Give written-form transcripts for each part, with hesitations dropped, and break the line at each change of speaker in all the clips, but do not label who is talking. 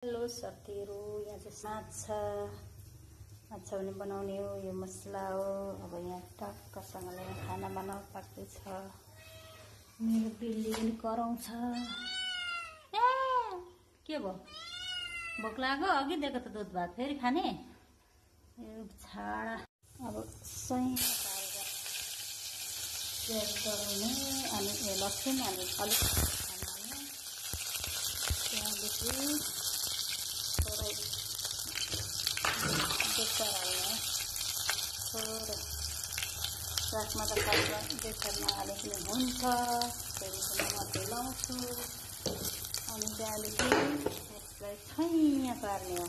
Hello साथीहरु, यहाँ चाहिँ माछा पनि बनाउने हो। यो मसला हो। अब यहाँ टक्कसँगले खाना बनाउन पर्दैछ। मेरो बिल्ली पनि कराउँछ। के भयो? भोक लाग्यो? अघि दिएको त दुध भात फेरि खाने? यो छाडा। अब सही पारेर प्याज गराउने अनि यो लसुन अनि अलिक खानाल्ने। त्यहाँदेखि थोरै बेसार हाल्ने। थोरै राखमा त खासमा बेसारमा हाले पनि हुन्छ। फेरि पनि म मिलाउँछु अनि त्यहाँदेखि यसलाई छैया पार्ने हो।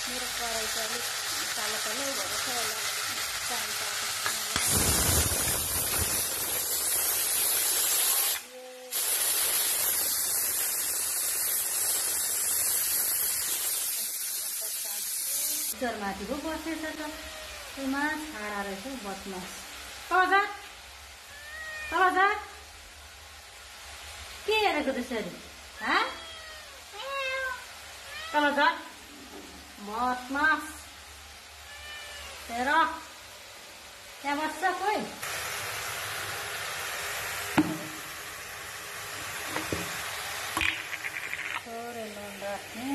मेरो कराई चाहिँ अलिक कालो कालो भएको छ। यसलाई टाइम पाएको माथि पो बसेछ त। त्यसमा छाडा रहेछ बदमास। तल जा के हेरेको त्यसरी? तल जा बदमास। हेर त्यहाँ बस्छ कोही? थोरै नुन राख्ने।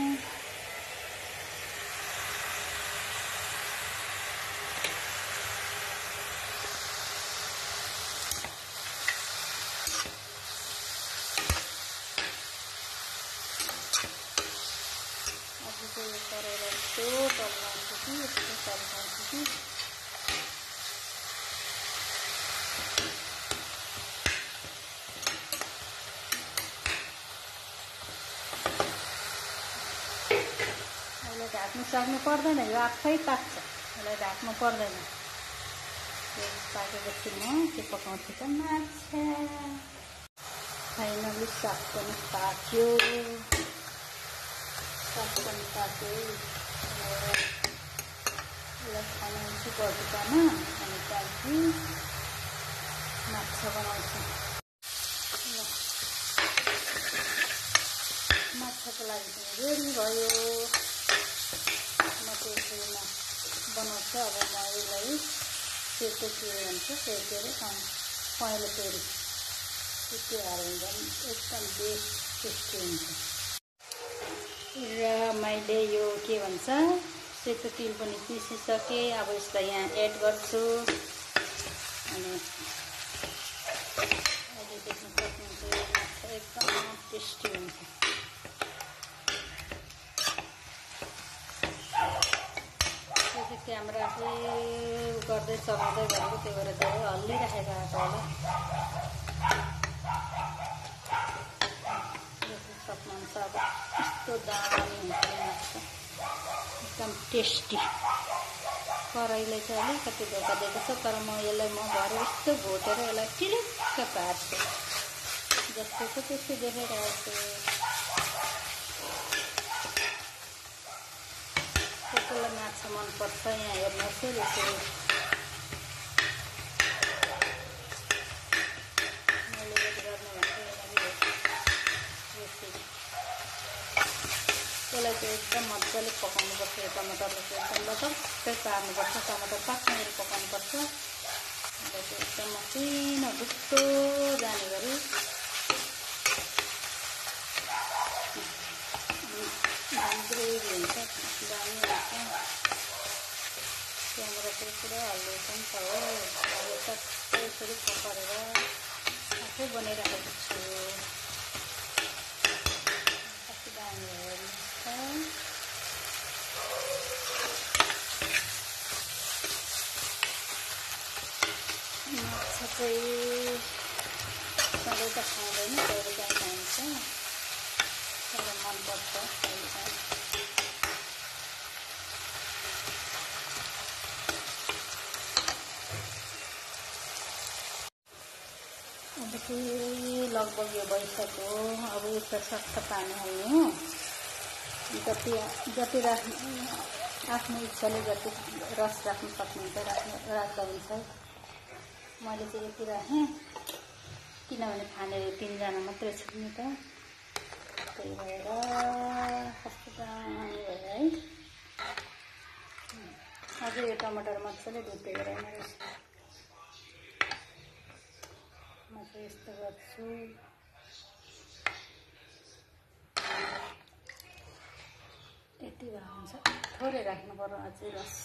यो गरेर यस्तो तल्लाउँछु कि यस्तो तल्लाउँछु कि यसलाई ढाक्नु सक्नु पर्दैन। यो आफै पाक्छ। यसलाई ढाक्नु पर्दैन। यो पाकेपछि म के पकाउँछु त? माछा। फाइनली साग पनि पाक्यो। पनि पाक्यो। यसलाई खानुहुन्छ बटुकामा अनि त्यहाँदेखि माछा बनाउँछु। माछाको लागि पनि रेडी भयो। म त्यसैमा बनाउँछु। अब म यसलाई सेतो के भन्छ सेकेर पहेँलो तोरी त्यो हालेर एकदम बेस्ट टेस्टी हुन्छ। र मैले यो के भन्छ सेतो तिल पनि पिसिसकेँ। अब यसलाई यहाँ एड गर्छु अनि अहिले देख्न सक्नुहुन्छ यो माछा एकदम टेस्टी हुन्छ। यो चाहिँ क्यामेरा चाहिँ गर्दै चलाउँदै गरेको, त्यही भएर धेरै हल्लिराखेको आएको होला। सक्नुहुन्छ अब यस्तो दामी हुन्छ माछा, एकदम टेस्टी। कराईले चाहिँ अलिकति धोका दिएको छ, तर म यसलाई भरे यस्तो घोटेर यसलाई टिलिक्क पार्छु। जस्तो छ त्यस्तै देखाइरहेको छु। कसैलाई माछा मनपर्छ यहाँ हेर्नुहोस् है। यसरी यसलाई चाहिँ एकदम मजाले पकाउनुपर्छ। यो टमाटरले चाहिँ एकदम लटक्कै पार्नुपर्छ। टमाटर पाक्नेगरी पकाउनुपर्छ। यसलाई चाहिँ एकदम मसिनो ढुक्को जाने गरी ग्रेभी हुन्छ। दामी हुन्छ। क्यामेरा चाहिँ पुरा हल्लिएको नि त हो। अब सबै यसरी पकाएर आफै बनाइराखेको छु। कति दामी हो माछा चाहिँ सधैँ त खाँदैन, कहिले काहीँ खान्छ। तर मनपर्छ। लगभग यो भइसक्यो। अब यसमा सख्त पानी हाल्नु, जति राख्नु आफ्नो इच्छाले जति रस राख्नु सक्नुहुन्छ राख्दा हुन्छ। मैले चाहिँ यति राखेँ किनभने खाने 3 जना मात्रै छु नि त, त्यही भएर कस्तो दामी भयो है। अझै यो टमाटर मजाले धुप्पे गरेन रहेछ। म चाहिँ यस्तो गर्छु। यति भए हुन्छ, थोरै राख्नु पर्यो अझै रस।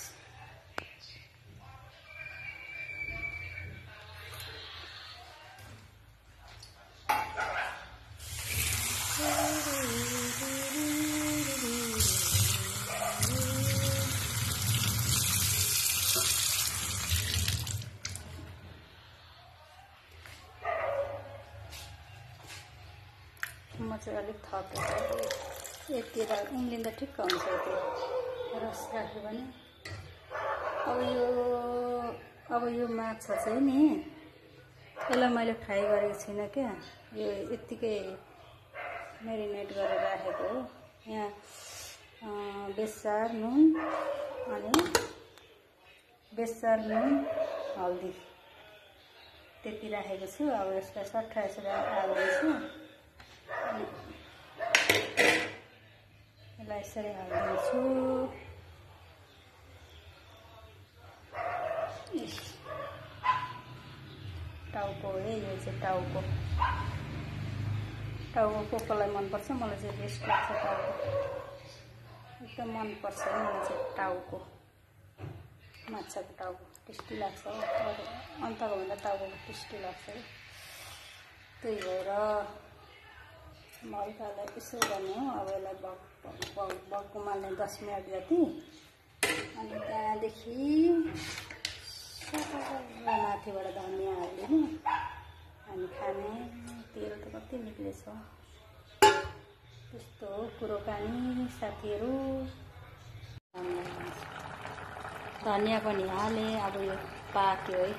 म चाहिँ अलिक थपेर यति उम्लिँदा ठिक्क हुन्छ। त्यो रस राख्यो भने अब यो माछा चाहिँ नि यसलाई मैले फ्राई गरेको छुइनँ क्या, यो यत्तिकै मेरिनेट गरेर राखेको हो। यहाँ बेसार नुन हल्दी त्यति राखेको छु। अब यसलाई सट्टा यसरी हाल्दैछु, यसलाई यसरी हालिदिन्छु। टाउको हो यो चाहिँ, टाउको कसलाई मनपर्छ, मलाई चाहिँ बेस्ट लाग्छ टाउको, एकदम मनपर्छ मलाई चाहिँ टाउको। माछाको टाउको टेस्टी लाग्छ, अन्तको भन्दा टाउको टेस्टी लाग्छ। त्यही भएर म हल्कालाई यसो गर्ने हो। अब यसलाई बक्कु माल्ने 10 मिनट जति, अनि त्यहाँदेखि माथिबाट धनियाँ हालिदिने, अनि खाने। तेल त कति निक्लेछ, त्यस्तो हो कुरोकानी साथीहरू। धनियाँ पनि हालेँ। अब यो पाक्यो है,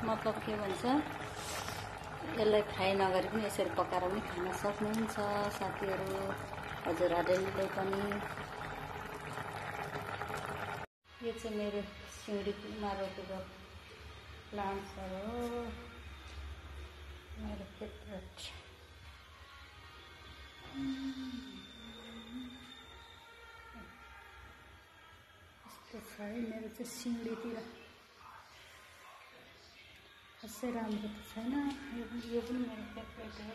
मतलब के भन्छ, यसलाई फ्राई नगरी पनि यसरी पकाएर पनि खान सक्नुहुन्छ साथीहरू, हजुरहरूले पनि। यो चाहिँ मेरो सिउँडीमा रोपेको प्लान्ट्सहरू हो, मेरो फेभरेट। यस्तो छ है मेरो चाहिँ सिउँडीतिर, खासै राम्रो त छैन। यो पनि मेरो फेभरेट हो।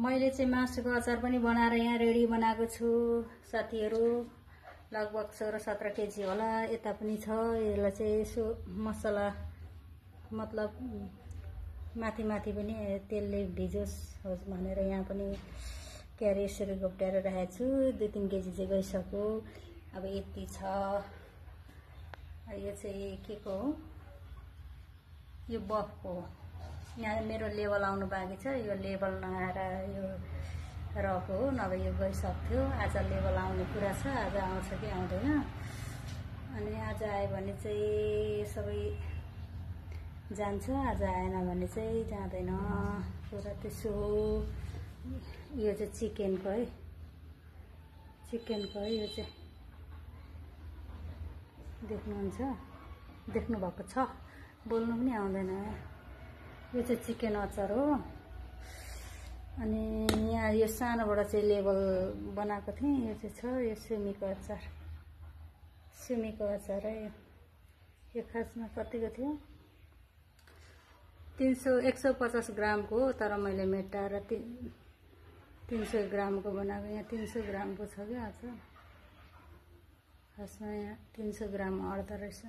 मैले चाहिँ मासुको अचार पनि बनाएर यहाँ रेडी बनाएको छु साथीहरू। लगभग 16-17 केजी होला। यता पनि छ। यसलाई चाहिँ यसो मसला मतलब माथि पनि तेलले भिजोस् भनेर यहाँ पनि क्यारे यसरी घोप्ट्याएर राखेको छु। 2-3 केजी चाहिँ गइसक्यो। अब यति छ। यो चाहिँ के को हो, यो बफको हो। यहाँ मेरो लेबल आउनु बाँकी छ। यो लेबल नआएर यो रहेको हो, नभए यो गइसक्थ्यो। आज लेबल आउने कुरा छ, आज आउँछ कि आउँदैन। अनि आज आयो भने चाहिँ सबै जान्छ, आज आएन भने चाहिँ जाँदैन। पुरा त्यसो हो। यो चाहिँ चिकनको है, यो चाहिँ देख्नुहुन्छ, देख्नुभएको छ, बोल्नु पनि आउँदैन। यो चाहिँ चिकन अचार हो। अनि यहाँ यो सानोबाट चाहिँ लेबल बनाएको थिएँ। यो चाहिँ छ, यो सिमीको अचार है। यो खासमा कतिको थियो, 150 ग्रामको हो, तर मैले मेटाएर 300 ग्रामको बनाएको। यहाँ 300 ग्रामको छ क्या अचार। खासमा यहाँ 300 ग्राम अट्दो रहेछ।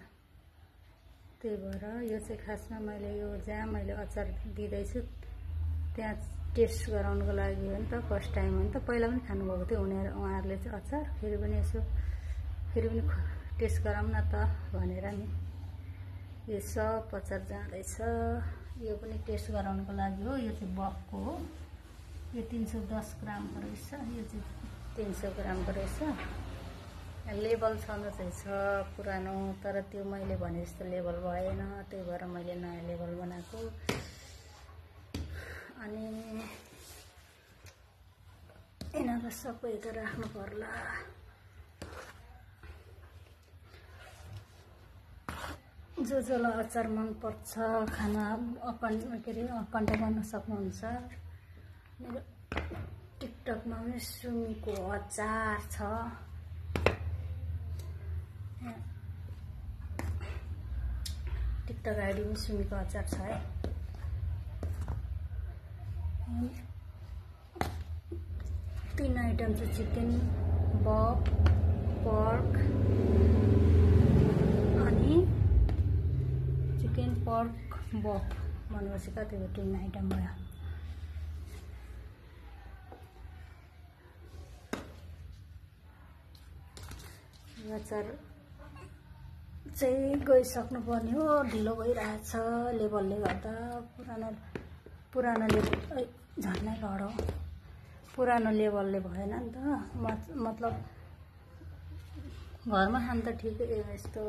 त्यही भएर यो चाहिँ खासमा मैले यो जहाँ मैले अचार दिँदैछु त्यहाँ टेस्ट गराउनको लागि हो नि त। फर्स्ट टाइम हो नि त, पहिला पनि खानुभएको थियो उहाँहरूले चाहिँ अचार। फेरि पनि टेस्ट गराउँ न त भनेर नि यो सब अचार जाँदैछ। यो पनि टेस्ट गराउनको लागि हो। यो चाहिँ बफको हो। यो 310 ग्रामको रहेछ। यो चाहिँ 300 ग्रामको रहेछ। लेबल छँदा चाहिँ छ पुरानो, तर त्यो मैले भने जस्तो लेबल भएन, त्यही भएर मैले नयाँ लेबल बनाएको। अनि यिनीहरू सबै त राख्नु पर्ला। जसलाई अचार मनपर्छ खाना के अरे कन्ट्याक्ट गर्न सक्नुहुन्छ। मेरो टिकटकमा पनि सुमीको अचार छ, टिकटक आइडी पनि सुमीको अचार छ है। 3 आइटम चाहिँ चिकन बक, पर्क अनि चिकन पर्क बक भनेपछि कति हो? 3 आइटम भयो। अचार चाहिँ गइसक्नु पर्ने हो, ढिलो भइरहेछ लेबलले गर्दा। पुरानो लेबल झन्नै लडो, पुरानो लेबलले भएन नि त। मतलब घरमा खानु त ठिकै, यस्तो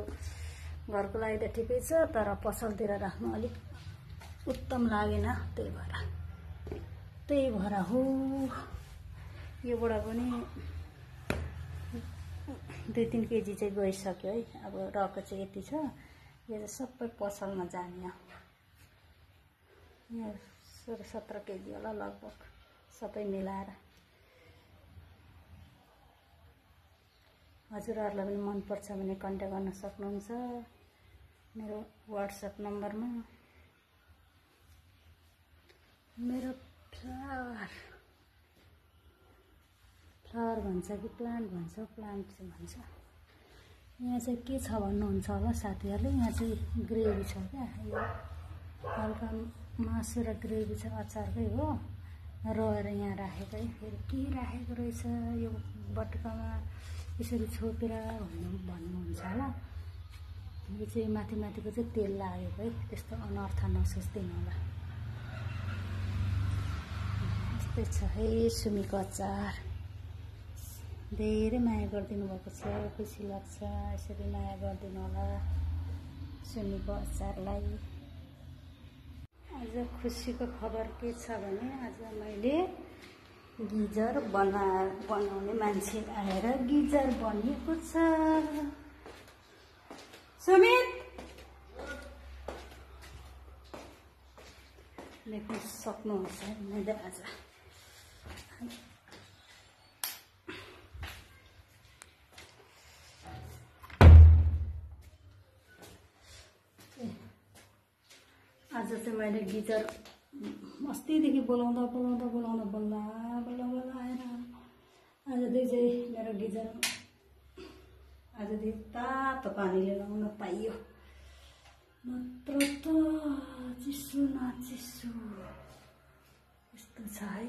घरको लागि त ठिकै छ, तर पसलतिर राख्नु अलिक उत्तम लागेन, त्यही भएर हो। योबाट पनि 2-3 केजी चाहिँ गइसक्यो है। अब रहेको चाहिँ यति छ, यो चाहिँ सबै पसलमा जाने हो। यहाँ 16-17 केजी होला लगभग, सबै मिलाएर। हजुरहरूलाई पनि मनपर्छ भने कन्ट्याक्ट गर्न सक्नुहुन्छ मेरो व्हाट्सएप नम्बरमा। मेरो फ्लावर भन्छ कि प्लान्ट भन्छ? प्लान्ट चाहिँ भन्छ। यहाँ चाहिँ के छ भन्नुहुन्छ होला साथीहरूले? यहाँ चाहिँ ग्रेभी छ क्या, यो हल्का मासु र ग्रेभी छ, अचारकै हो। रहेर यहाँ राखेको है। फेरि के राखेको रहेछ यो बटुकामा यसरी छोपेर भन्नुहुन्छ होला। यो चाहिँ माथिको चाहिँ तेल लागेको है, त्यस्तो अनर्थ नसोच्दिनु होला। यस्तै छ है सुमीको अचार। धेरै माया गरिदिनु भएको छ, खुसी लाग्छ। यसरी माया गरिदिनु होला सुमीको अचारलाई। आज खुसीको खबर के छ भने आज मैले गिजर बनाउने मान्छे आएर गिजर बनिएको छ। सुमित देख्न सक्नुहुन्छ मैले आज चाहिँ मैले गिजर अस्तिदेखि बोलाउँदा बल्ल आएर आजदेखि चाहिँ मेरो गिजर आजदेखि तातो पानीले नुहाउन पाइयो। नत्र त चिसो न चिसो यस्तो छ है।